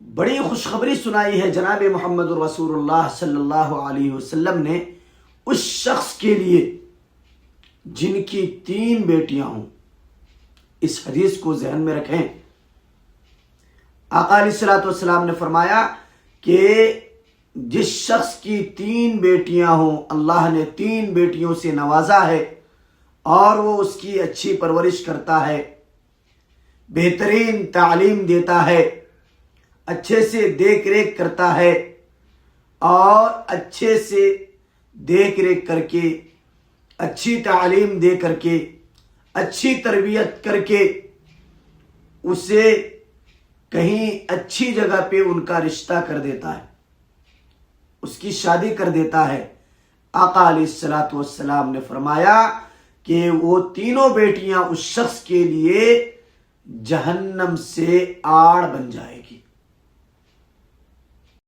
بڑی خوشخبری سنائی ہے جناب محمد رسول اللہ صلی اللہ علیہ وسلم نے اس شخص کے لیے جن کی 3 بیٹیاں ہوں۔ اس حدیث کو ذہن میں رکھیں۔ آقا علیہ الصلوۃ والسلام نے فرمایا کہ جس شخص کی 3 بیٹیاں ہوں، اللہ نے 3 بیٹیوں سے نوازا ہے اور وہ اس کی اچھی پرورش کرتا ہے، بہترین تعلیم دیتا ہے، اچھے سے دیکھ ریکھ کرتا ہے، اور اچھے سے دیکھ ریکھ کر کے، اچھی تعلیم دے کر کے، اچھی تربیت کر کے اسے کہیں اچھی جگہ پہ ان کا رشتہ کر دیتا ہے، اس کی شادی کر دیتا ہے۔ آقا علیہ الصلوۃ والسلام نے فرمایا کہ وہ تینوں بیٹیاں اس شخص کے لیے جہنم سے آڑ بن جائے گی۔